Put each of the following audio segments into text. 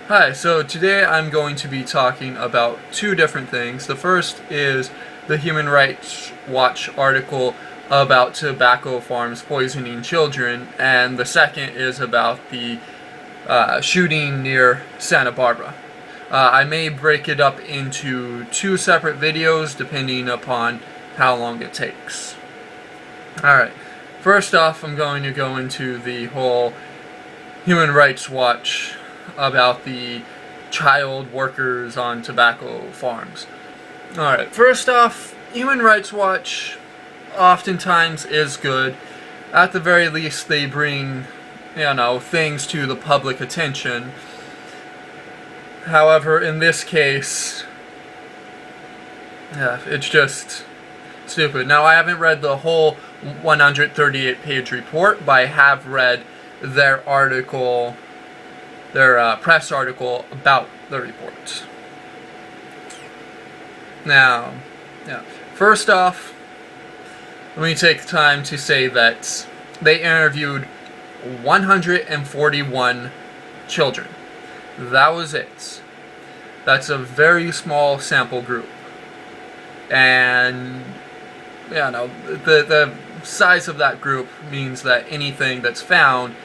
Hi, so today I'm going to be talking about two different things. The first is the Human Rights Watch article about tobacco farms poisoning children, and the second is about the shooting near Santa Barbara. I may break it up into two separate videos depending upon how long it takes. Alright, first off I'm going to go into the whole Human Rights Watch about the child workers on tobacco farms. Alright, first off, Human Rights Watch oftentimes is good. At the very least, they bring, things to the public attention. However, in this case, it's just stupid. Now, I haven't read the whole 138-page report, but I have read their article, their press article about the report. Now, first off, let me take time to say that they interviewed 141 children. That was it. That's a very small sample group. And, the size of that group means that anything that's found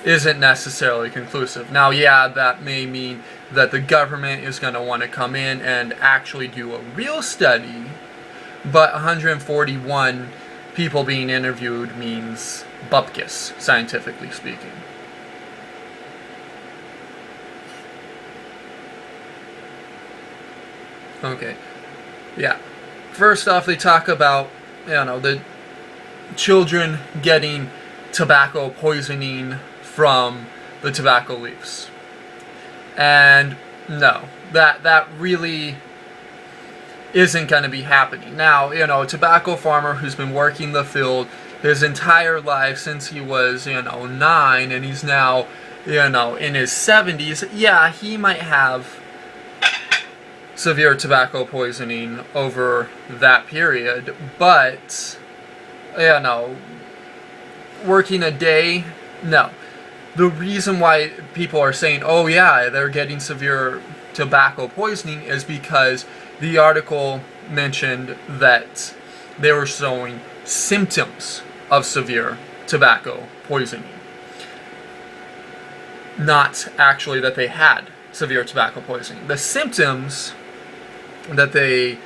isn't necessarily conclusive. Now, that may mean that the government is going to want to come in and actually do a real study, but 141 people being interviewed means bupkis, scientifically speaking. Okay, first off, they talk about, the children getting tobacco poisoning from the tobacco leaves. And no, that really isn't going to be happening. Now, a tobacco farmer who's been working the field his entire life since he was, 9, and he's now, in his 70s, he might have severe tobacco poisoning over that period, but, working a day, no. The reason why people are saying, they're getting severe tobacco poisoning is because the article mentioned that they were showing symptoms of severe tobacco poisoning. Not actually that they had severe tobacco poisoning. The symptoms that they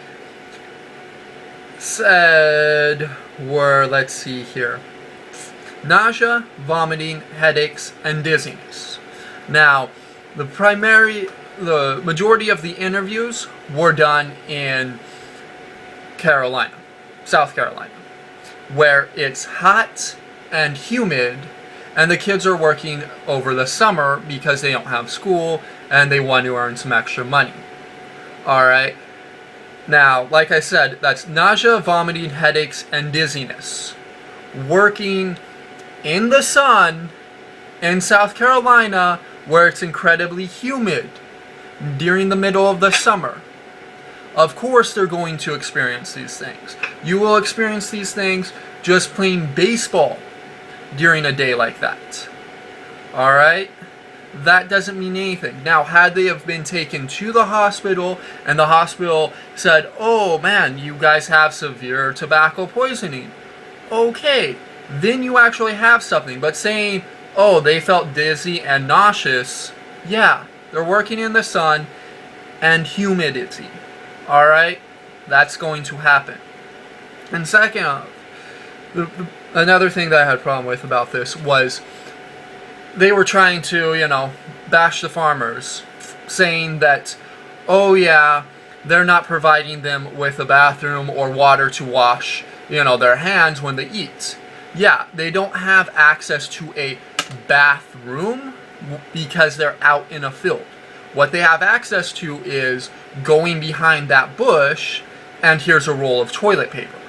said were, let's see here, nausea, vomiting, headaches, and dizziness. Now, the majority of the interviews were done in South Carolina, where it's hot and humid, and the kids are working over the summer because they don't have school and they want to earn some extra money. Alright? Now, like I said, that's nausea, vomiting, headaches, and dizziness. Working in the sun in South Carolina, where it's incredibly humid during the middle of the summer. Of course they're going to experience these things. You will experience these things just playing baseball during a day like that. Alright? That doesn't mean anything. Now, had they have been taken to the hospital and the hospital said, "Oh man, you guys have severe tobacco poisoning," okay, then you actually have something. But saying, "Oh, they felt dizzy and nauseous," they're working in the sun and humidity. Alright? That's going to happen. And second, another thing that I had a problem with about this was they were trying to, bash the farmers, saying that, they're not providing them with a bathroom or water to wash, their hands when they eat. They don't have access to a bathroom because they're out in a field. What they have access to is going behind that bush and here's a roll of toilet paper,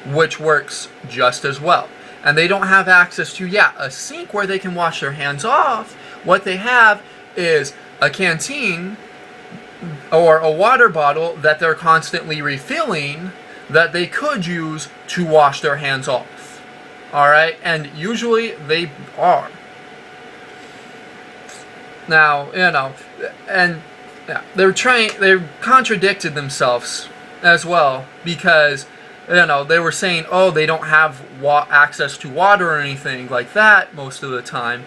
which works just as well. And they don't have access to, a sink where they can wash their hands off. What they have is a canteen or a water bottle that they're constantly refilling that they could use to wash their hands off. Alright? And usually they are. Now, and yeah, they contradicted themselves as well, because they were saying, oh, they don't have access to water or anything like that most of the time.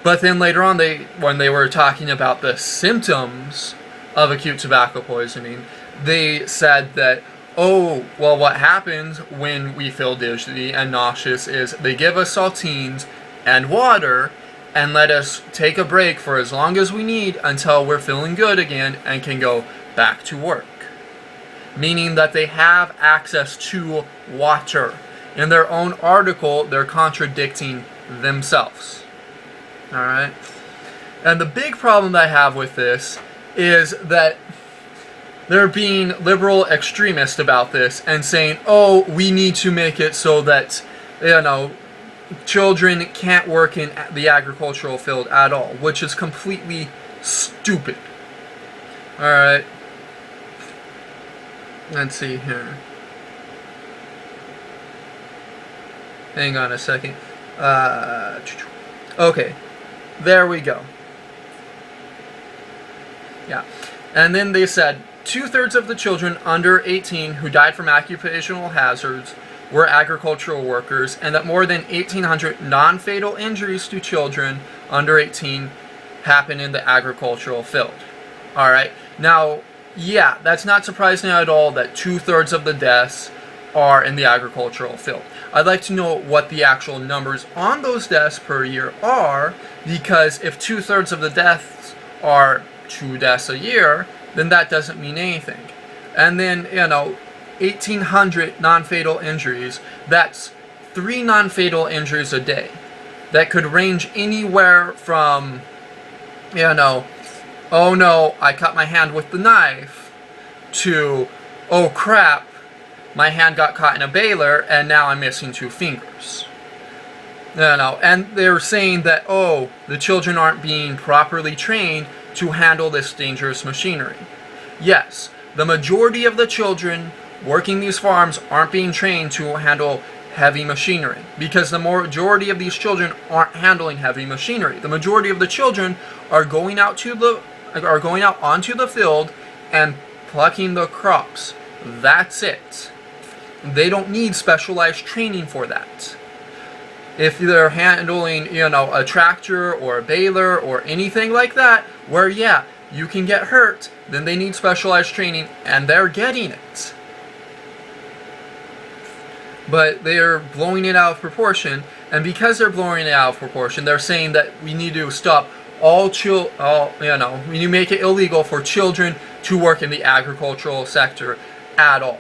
But then later on, when they were talking about the symptoms of acute tobacco poisoning, they said that, oh, well, what happens when we feel dizzy and nauseous is they give us saltines and water and let us take a break for as long as we need until we're feeling good again and can go back to work. Meaning that they have access to water. In their own article, they're contradicting themselves. Alright? And the big problem that I have with this is that they're being liberal extremist about this and saying, oh, we need to make it so that, children can't work in the agricultural field at all, which is completely stupid. Alright. Let's see here. Hang on a second. Okay. There we go. Yeah. And then they said, 2/3 of the children under 18 who died from occupational hazards were agricultural workers, and that more than 1,800 non-fatal injuries to children under 18 happen in the agricultural field. Alright, now, yeah, that's not surprising at all that 2/3 of the deaths are in the agricultural field. I'd like to know what the actual numbers on those deaths per year are, because if 2/3 of the deaths are 2 deaths a year, then that doesn't mean anything. And then, 1,800 non-fatal injuries, that's 3 non-fatal injuries a day. That could range anywhere from, oh no, I cut my hand with the knife, to, oh crap, my hand got caught in a baler and now I'm missing 2 fingers. And they're saying that, oh, the children aren't being properly trained to handle this dangerous machinery. Yes, the majority of the children working these farms aren't being trained to handle heavy machinery, because the majority of these children aren't handling heavy machinery. The majority of the children are going out onto the field and plucking the crops. That's it. They don't need specialized training for that. If they're handling, a tractor or a baler or anything like that, where, yeah, you can get hurt, then they need specialized training, and they're getting it. But they're blowing it out of proportion, and because they're blowing it out of proportion, they're saying that we need to stop we need to make it illegal for children to work in the agricultural sector at all,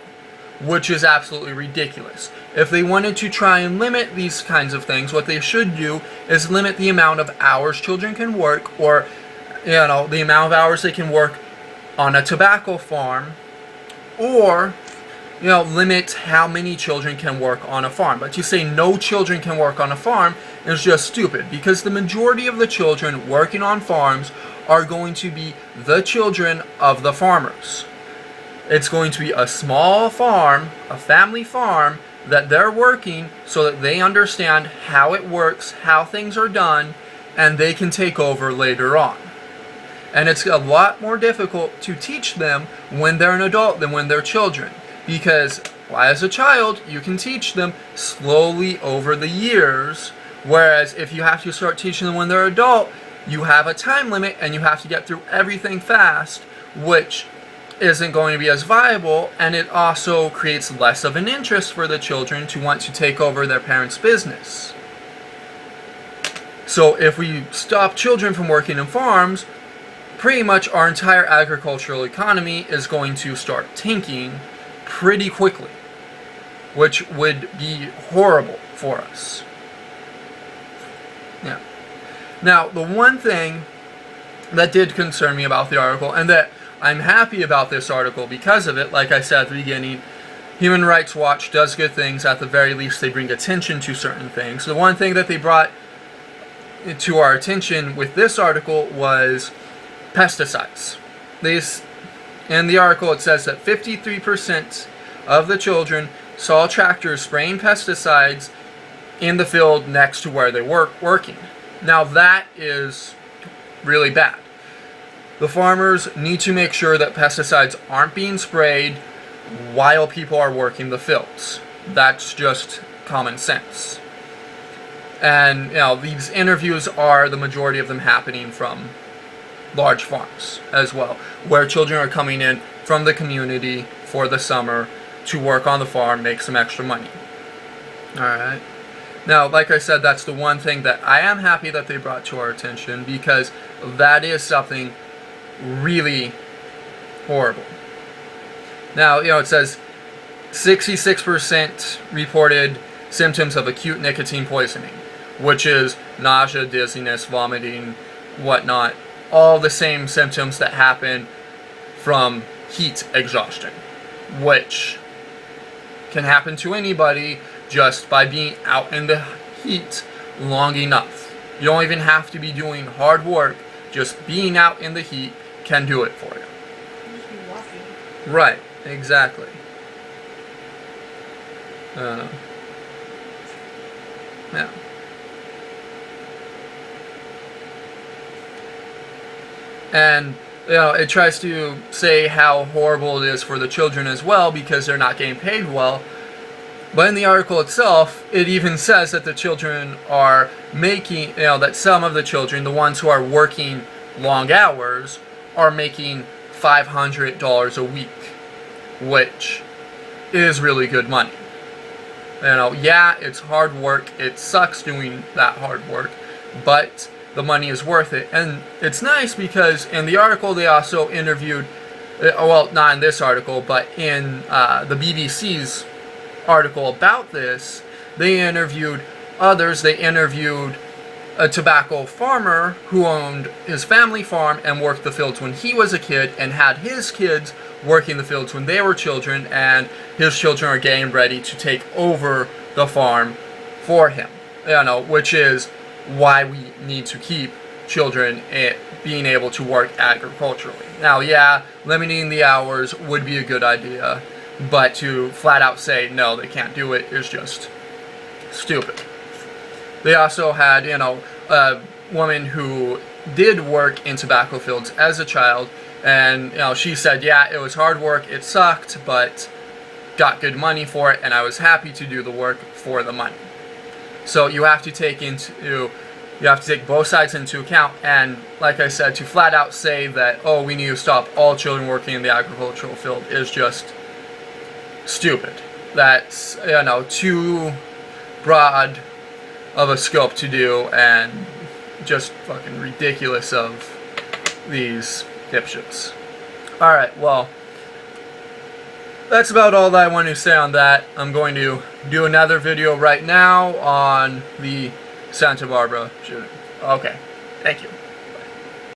which is absolutely ridiculous. If they wanted to try and limit these kinds of things, what they should do is limit the amount of hours children can work, or the amount of hours they can work on a tobacco farm, or limit how many children can work on a farm. But to say no children can work on a farm is just stupid, because the majority of the children working on farms are going to be the children of the farmers. It's going to be a small farm, a family farm, that they're working so that they understand how it works, how things are done, and they can take over later on. And it's a lot more difficult to teach them when they're an adult than when they're children. Because as a child, you can teach them slowly over the years, whereas if you have to start teaching them when they're adult, you have a time limit and you have to get through everything fast, which isn't going to be as viable, and it also creates less of an interest for the children to want to take over their parents' business. So if we stop children from working in farms, pretty much our entire agricultural economy is going to start tanking pretty quickly, which would be horrible for us. Yeah. Now, the one thing that did concern me about the article, and that I'm happy about this article because of it, like I said at the beginning, Human Rights Watch does good things. At the very least, they bring attention to certain things. The one thing that they brought to our attention with this article was pesticides. In the article, it says that 53% of the children saw tractors spraying pesticides in the field next to where they were working. Now, that is really bad. The farmers need to make sure that pesticides aren't being sprayed while people are working the fields. That's just common sense. And these interviews are, the majority of them, happening from large farms as well, where children are coming in from the community for the summer to work on the farm, make some extra money. Alright. Now, like I said, that's the one thing that I am happy that they brought to our attention, because that is something really horrible. Now, it says 66% reported symptoms of acute nicotine poisoning, which is nausea, dizziness, vomiting, whatnot. All the same symptoms that happen from heat exhaustion, which can happen to anybody just by being out in the heat long enough. You don't even have to be doing hard work. Just being out in the heat can do it for you. Just be walking. Right, exactly. Yeah. And it tries to say how horrible it is for the children as well, because they're not getting paid well. But in the article itself, it even says that the children are making, that some of the children, the ones who are working long hours, are making $500 a week, which is really good money. Yeah, it's hard work. It sucks doing that hard work, but the money is worth it. And it's nice because in the article they also interviewed, well, not in this article, but in the BBC's article about this, they interviewed others. They interviewed a tobacco farmer who owned his family farm and worked the fields when he was a kid, and had his kids working the fields when they were children, and his children are getting ready to take over the farm for him. Which is why we need to keep children being able to work agriculturally. Now, yeah, limiting the hours would be a good idea, but to flat out say no, they can't do it is just stupid. They also had, a woman who did work in tobacco fields as a child, and she said, yeah, it was hard work, it sucked, but got good money for it, and I was happy to do the work for the money. So you have to take both sides into account, and like I said, to flat out say that, oh, we need to stop all children working in the agricultural field is just stupid. That's, too broad of a scope to do, and just fucking ridiculous of these dipshits. Alright, well, that's about all that I want to say on that. I'm going to do another video right now on the Santa Barbara shooting. Okay, thank you.